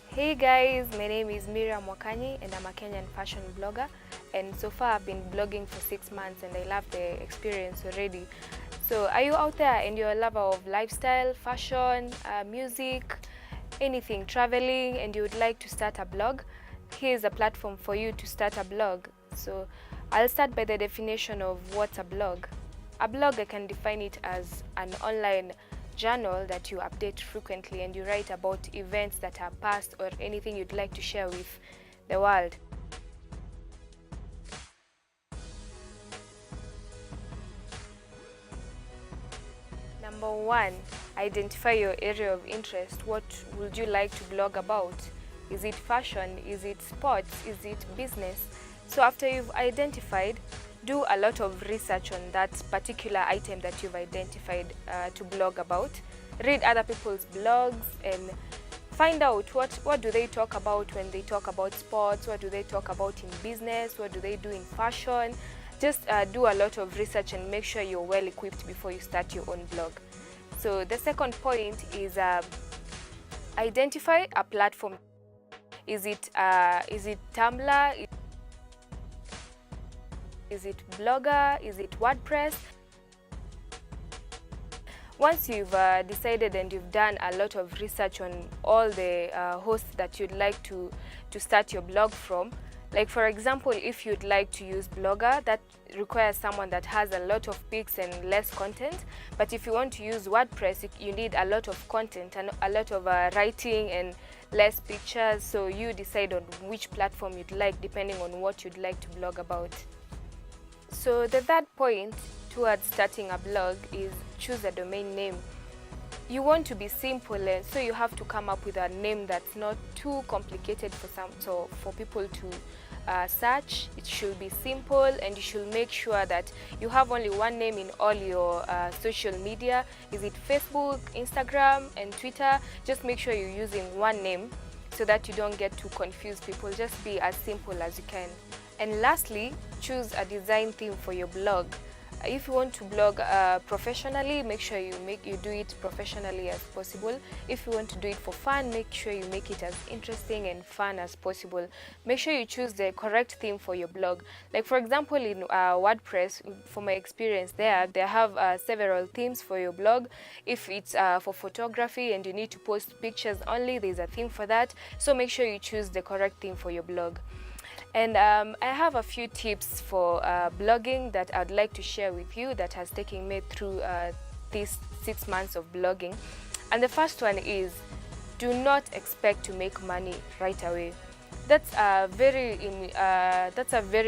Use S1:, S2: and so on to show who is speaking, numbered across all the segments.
S1: Hey guys, my name is Mwaniki and I'm a Kenyan fashion blogger, and so far I've been blogging for 6 months and I love the experience already. So are you out there and you're a lover of lifestyle, fashion, music, anything, traveling, and you would like to start a blog? Here's a platform for you to start a blog. So I'll start by the definition of what's a blog. A blog, I can define it as an online journal that you update frequently and you write about events that are past or anything you'd like to share with the world. Number 1, identify your area of interest. What would you like to blog about? Is it fashion? Is it sports? Is it business? So after you've identified, do a lot of research on that particular item that you've identified to blog about. Read other people's blogs and find out what do they talk about when they talk about sports, what do they talk about in business, what do they do in fashion. Just do a lot of research and make sure you're well equipped before you start your own blog. So the second point is identify a platform. Is it Tumblr? Is it Blogger? Is it WordPress? Once you've decided and you've done a lot of research on all the hosts that you'd like to start your blog from, like for example, if you'd like to use Blogger, that requires someone that has a lot of pics and less content. But if you want to use WordPress, you need a lot of content and a lot of writing and less pictures. So you decide on which platform you'd like depending on what you'd like to blog about. So the third point towards starting a blog is choose a domain name. You want to be simple, and so you have to come up with a name that's not too complicated for people to search. It should be simple, and you should make sure that you have only one name in all your social media. Is it Facebook, Instagram, and Twitter? Just make sure you're using one name so that you don't get to confuse people. Just be as simple as you can. And lastly, choose a design theme for your blog. If you want to blog professionally, make sure you do it professionally as possible. If you want to do it for fun, make sure you make it as interesting and fun as possible. Make sure you choose the correct theme for your blog. Like for example, in WordPress, for my experience there, they have several themes for your blog. If it's for photography and you need to post pictures only, there's a theme for that. So make sure you choose the correct theme for your blog. And I have a few tips for blogging that I'd like to share with you that has taken me through these 6 months of blogging. And the first one is, do not expect to make money right away. That's a very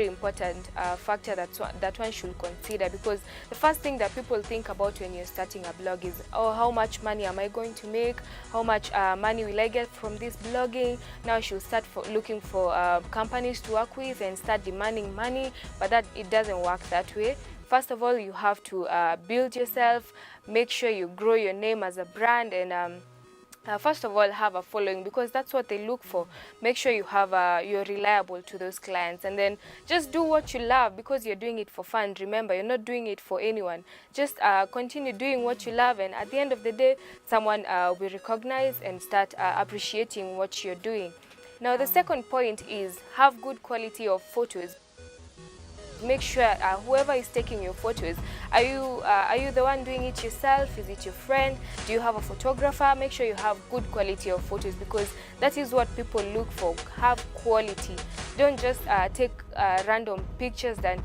S1: important factor that one should consider, because the first thing that people think about when you're starting a blog is, oh, how much money am I going to make? How much money will I get from this blogging? Now I should start looking for companies to work with and start demanding money, but it doesn't work that way. First of all, you have to build yourself, make sure you grow your name as a brand, and first of all, have a following, because that's what they look for. Make sure you have you're reliable to those clients, and then just do what you love, because you're doing it for fun. Remember, you're not doing it for anyone. Just continue doing what you love, and at the end of the day, someone will recognize and start appreciating what you're doing. Now, the second point is have good quality of photos. Make sure whoever is taking your photos, are you the one doing it yourself? Is it your friend? Do you have a photographer? Make sure you have good quality of photos, because that is what people look for. Have quality. Don't just take random pictures that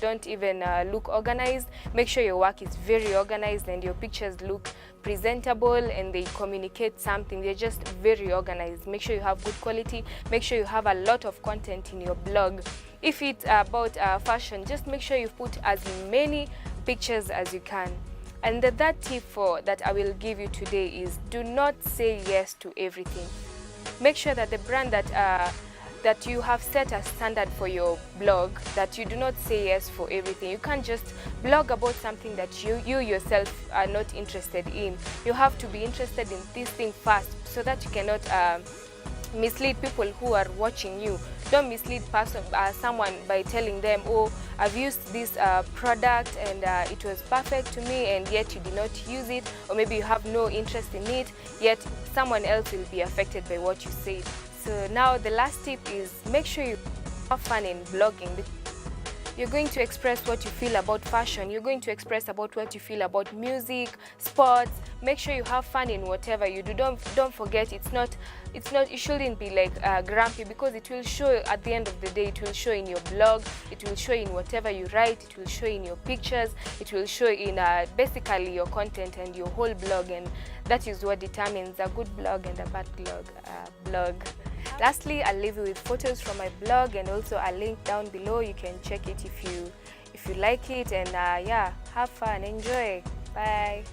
S1: don't even look organized. Make sure your work is very organized and your pictures look presentable and they communicate something. They're just very organized. Make sure you have good quality. Make sure you have a lot of content in your blog. If it's about fashion, just make sure you put as many pictures as you can. And the third tip that I will give you today is, do not say yes to everything. Make sure that the brand that you have set a standard for your blog, that you do not say yes for everything. You can't just blog about something that you yourself are not interested in. You have to be interested in this thing first, so that you cannot mislead people who are watching you Don't mislead someone by telling them, oh, I've used this product and it was perfect to me, and yet you did not use it, or maybe you have no interest in it, yet someone else will be affected by what you say. So now the last tip is make sure you have fun in blogging. You're going to express what you feel about fashion. You're going to express about what you feel about music, sports. Make sure you have fun in whatever you do. Don't forget, it shouldn't be like grumpy, because it will show at the end of the day. It will show in your blog. It will show in whatever you write. It will show in your pictures. It will show in basically your content and your whole blog. And that is what determines a good blog and a bad blog. Lastly, I'll leave you with photos from my blog and also a link down below. You can check it if you like it, and yeah, have fun, enjoy. Bye.